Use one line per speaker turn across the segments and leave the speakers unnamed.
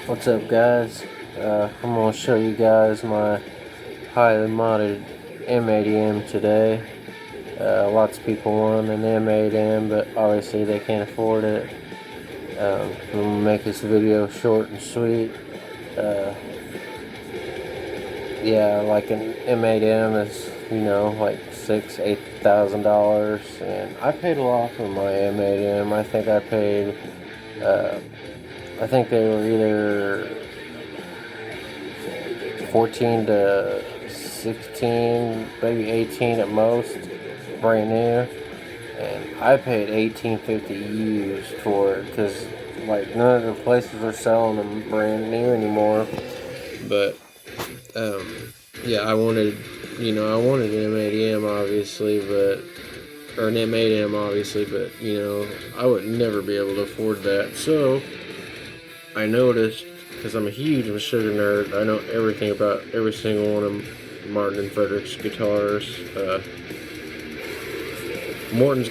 What's up, guys? I'm going to show you guys my highly modded M80M today. Lots of people want an M80M, but obviously they can't afford it. I'm going to make this video short and sweet. Uh, yeah, like an M80M is, like $8,000, and I paid a lot for my M80M. I think they were either 14 to 16, maybe 18 at most, brand new. And I paid $18.50 used for it because like none of the places are selling them brand new anymore. But yeah, I wanted an M80M obviously, or an M8M obviously, but I would never be able to afford that. So I noticed, because I'm a huge meshuggah nerd, I know everything about every single one of Martin and Frederick's guitars. Morton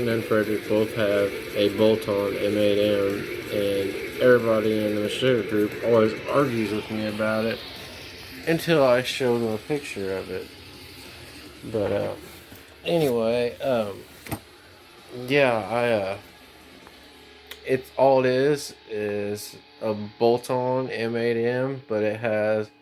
and Frederick both have a bolt-on M8M, and everybody in the meshuggah group always argues with me about it until I show them a picture of it. But anyway, yeah, it's all it is a bolt-on M8M, but it has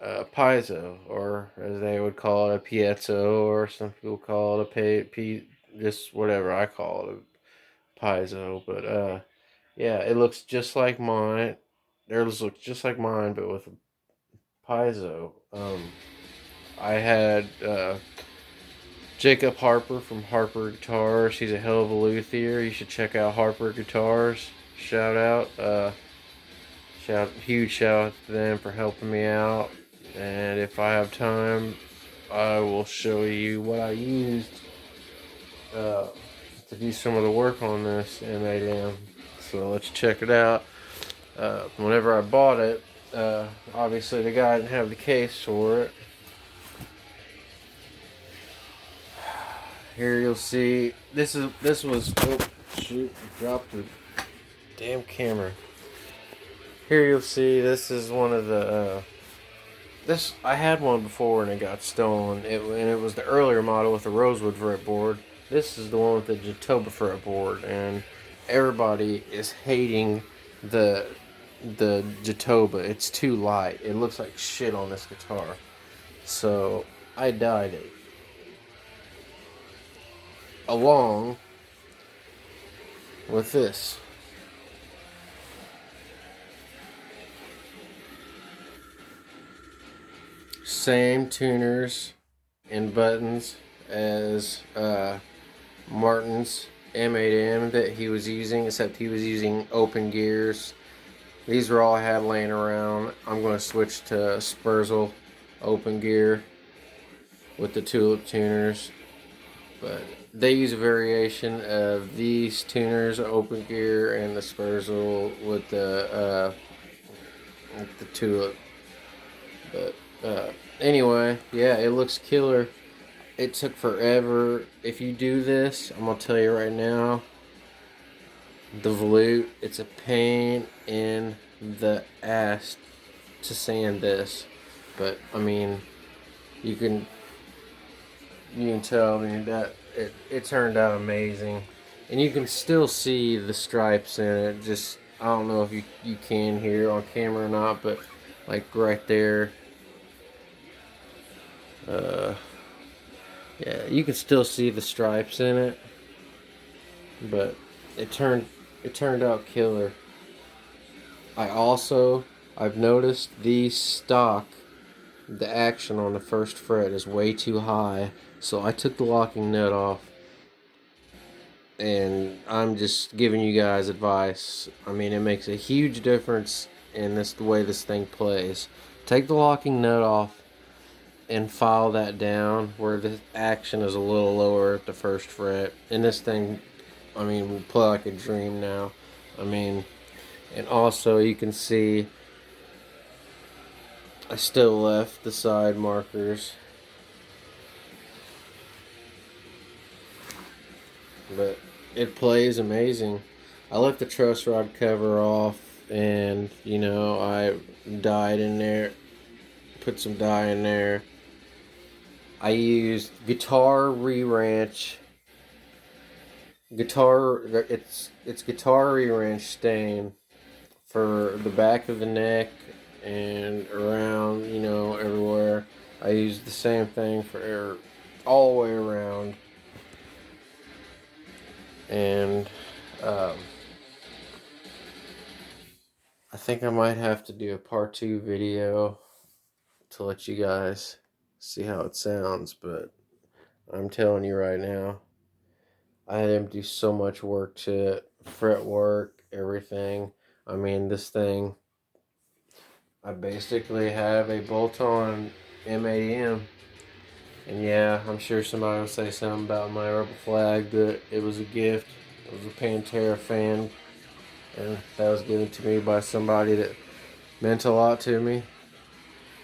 a piezo, or as they would call it, a piezo, or some people call it just whatever. I call it a piezo. But yeah, it looks just like mine. Theirs looks just like mine, but with a piezo. I had Jacob Harper from Harper Guitars. He's a hell of a luthier. You should check out Harper Guitars. Shout out. Huge shout out to them for helping me out. And if I have time, I will show you what I used to do some of the work on this M80M. So let's check it out. Whenever I bought it, obviously the guy didn't have the case for it. Here you'll see, this was, oh shoot, I dropped the damn camera. Here you'll see, this is one of the, I had one before and it got stolen, and it was the earlier model with the rosewood fretboard. This is the one with the Jatoba fretboard, and everybody is hating the Jatoba. It's too light. It looks like shit on this guitar. So I dyed it. Along with this. Same tuners and buttons as Martin's M8M that he was using, except he was using open gears. These were all I had laying around. I'm going to switch to Spurzl open gear with the tulip tuners, but they use a variation of these tuners, open gear, and the Spurzl with the tulip. But anyway, yeah, it looks killer. It took forever. If you do this, I'm gonna tell you right now, the volute, it's a pain in the ass to sand this. But I mean, you can tell me that it turned out amazing, and you can still see the stripes in it. Just, I don't know if you can hear on camera or not, but like right there, yeah, you can still see the stripes in it, but it turned out killer. I've noticed the action on the first fret is way too high, so I took the locking nut off, and I'm just giving you guys advice. I mean, it makes a huge difference in the way this thing plays. Take the locking nut off and file that down where the action is a little lower at the first fret, and this thing, I mean, will play like a dream now. I mean, and also you can see I still left the side markers, but it plays amazing. I left the truss rod cover off, and I dyed in there, put some dye in there. I used guitar re-ranch. It's guitar re-ranch stain for the back of the neck and around, everywhere. I used the same thing for all the way around. And I think I might have to do a part 2 video to let you guys see how it sounds, but I'm telling you right now, I had him do so much work to it, fret work, everything. I mean, this thing, I basically have a bolt-on M80M. And yeah, I'm sure somebody will say something about my rebel flag, but it was a gift. It was a Pantera fan, and that was given to me by somebody that meant a lot to me.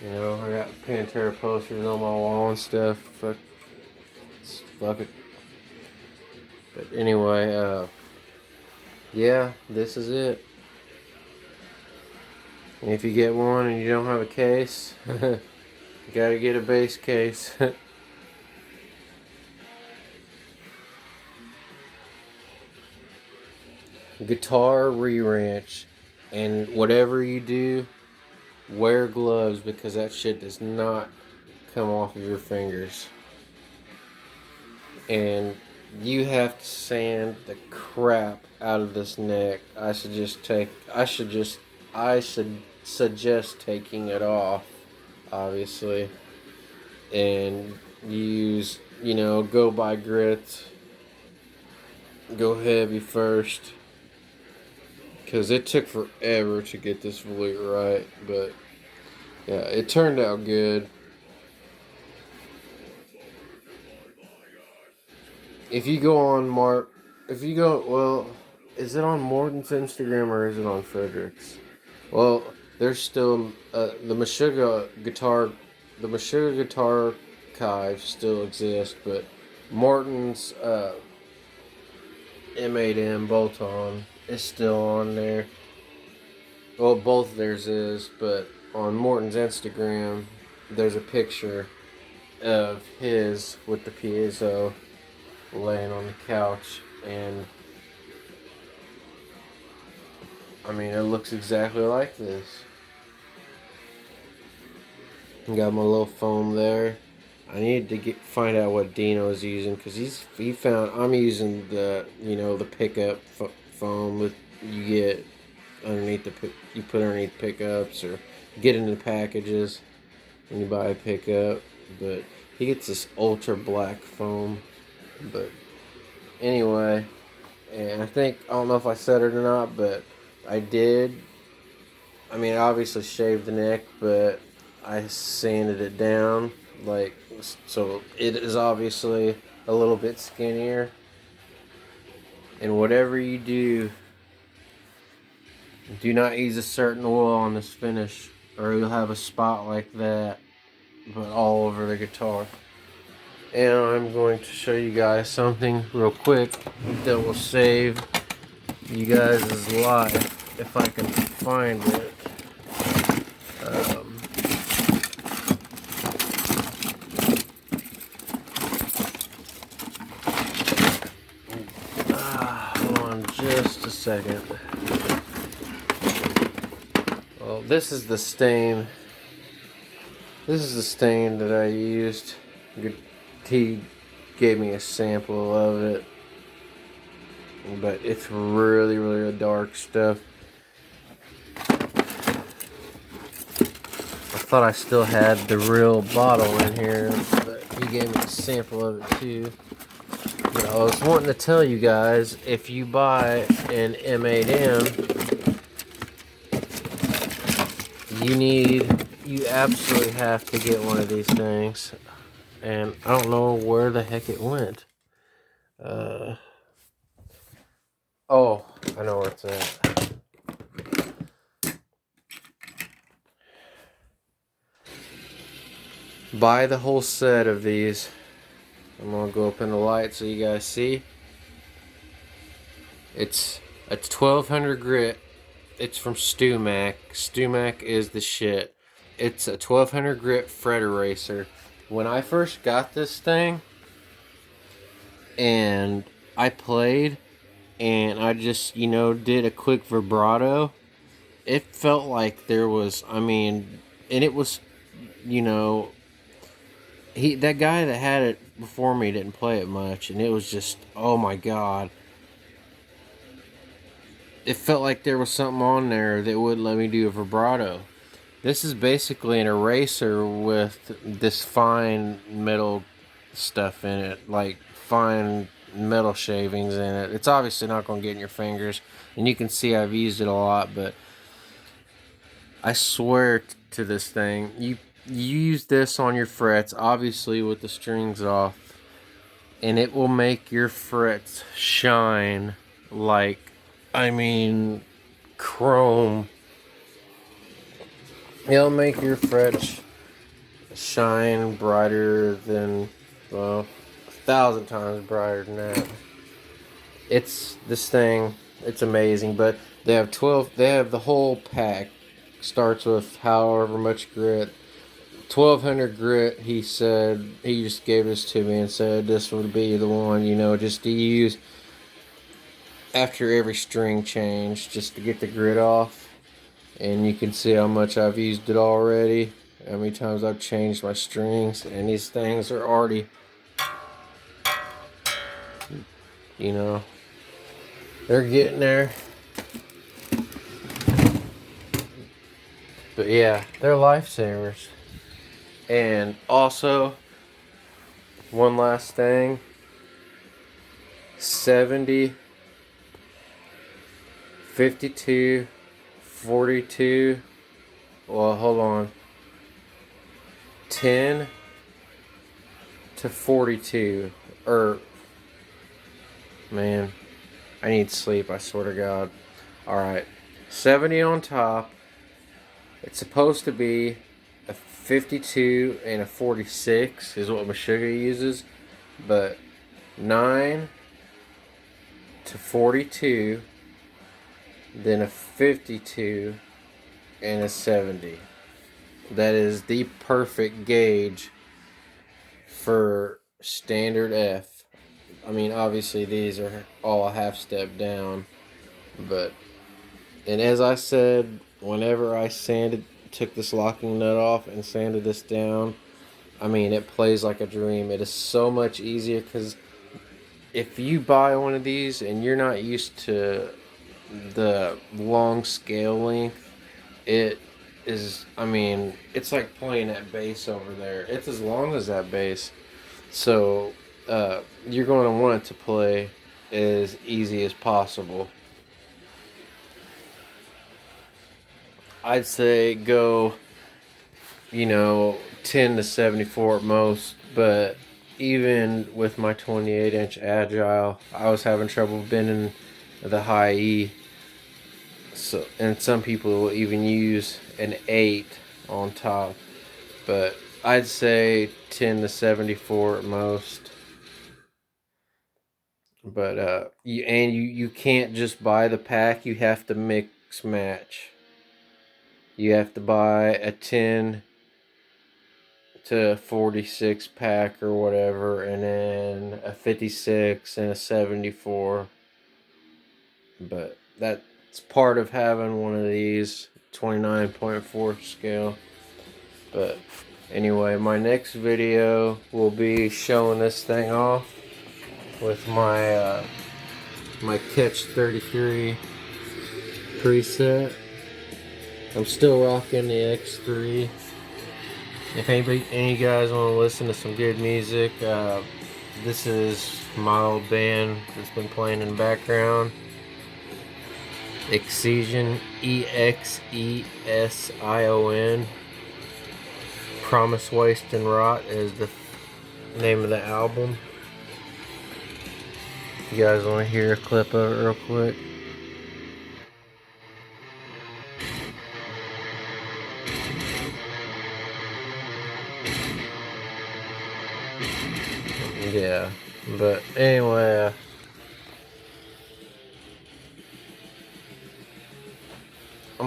I got Pantera posters on my wall and stuff. Fuck it. But anyway, yeah, this is it. And if you get one and you don't have a case, you gotta get a base case. Guitar re-wrench, and whatever you do, wear gloves, because that shit does not come off of your fingers. And you have to sand the crap out of this neck. I should suggest taking it off, obviously, and use, go by grit, go heavy first, because it took forever to get this volute right, but yeah, it turned out good. If you go on is it on Morton's Instagram or is it on Frederick's? Well, there's still the meshuggah guitar archive still exists, but Morton's M80M bolt-on is still on there. Well, both of theirs is, but on Morton's Instagram, there's a picture of his with the piezo laying on the couch, and I mean, it looks exactly like this. Got my little foam there. I need to find out what Dino's using, because he found I'm using the the pickup foam with you get underneath you put underneath pickups, or get in the packages when you buy a pickup. But he gets this ultra black foam. But anyway, and I don't know if I said it or not, but I did. I mean, I obviously shaved the neck, but I sanded it down, so it is obviously a little bit skinnier. And whatever you do not use a certain oil on this finish, or you'll have a spot like that, but all over the guitar. And I'm going to show you guys something real quick that will save you guys' life, if I can find it. Hold on just a second. Well, this is the stain. This is the stain that I used. He gave me a sample of it, but it's really, really dark stuff. I thought I still had the real bottle in here, but he gave me a sample of it too. But I was wanting to tell you guys, if you buy an M80M, you absolutely have to get one of these things. And I don't know where the heck it went. Oh, I know where it's at. Buy the whole set of these. I'm gonna go up in the light so you guys see. It's A 1200 grit. It's from StewMac. StewMac is the shit. It's a 1200 grit fret eraser. When I first got this thing and I played and I just, did a quick vibrato, it felt like there was, and it was, that guy that had it before me didn't play it much, and it was just, oh my god. It felt like there was something on there that wouldn't let me do a vibrato. This is basically an eraser with this fine metal stuff in it, like fine metal shavings in it. It's obviously not going to get in your fingers, and you can see I've used it a lot, but I swear to this thing, you use this on your frets, obviously with the strings off, and it will make your frets shine like, chrome. It'll make your frets shine brighter than, well, 1,000 times brighter than that. It's this thing. It's amazing. But they have 12. They have the whole pack. Starts with however much grit. 1200 grit. He said he just gave this to me and said this would be the one. Just to use after every string change, just to get the grit off. And you can see how much I've used it already. How many times I've changed my strings. And these things are already, they're getting there. But yeah, they're lifesavers. And also, one last thing. 70, 52, 42, well, hold on, 10 to 42, man, I need sleep, I swear to God. Alright, 70 on top, it's supposed to be a 52 and a 46 is what Meshuggah uses, but 9 to 42, then a 52 and a 70. That is the perfect gauge for standard F. Obviously these are all a half step down, and as I said, whenever I took this locking nut off and sanded this down, it plays like a dream. It is so much easier, because if you buy one of these and you're not used to the long scale length, it is, it's like playing that bass over there. It's as long as that bass. So, you're going to want it to play as easy as possible. I'd say go, 10 to 74 at most, but even with my 28-inch Agile, I was having trouble bending the high E. So, and some people will even use an 8 on top, but I'd say 10 to 74 at most. But you can't just buy the pack, you have to mix match. You have to buy a 10 to 46 pack or whatever, and then a 56 and a 74. But that's part of having one of these 29.4 scale. But anyway, my next video will be showing this thing off with my my Catch 33 preset. I'm still rocking the X3. If any of you guys want to listen to some good music, this is my old band that's been playing in the background. Excision, Exesion. Promise, Waste, and Rot is the name of the album. If you guys want to hear a clip of it real quick. Yeah, but anyway,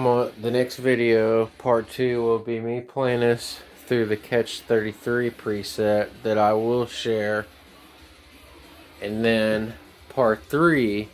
the next video, part 2, will be me playing this through the Catch 33 preset that I will share. And then part 3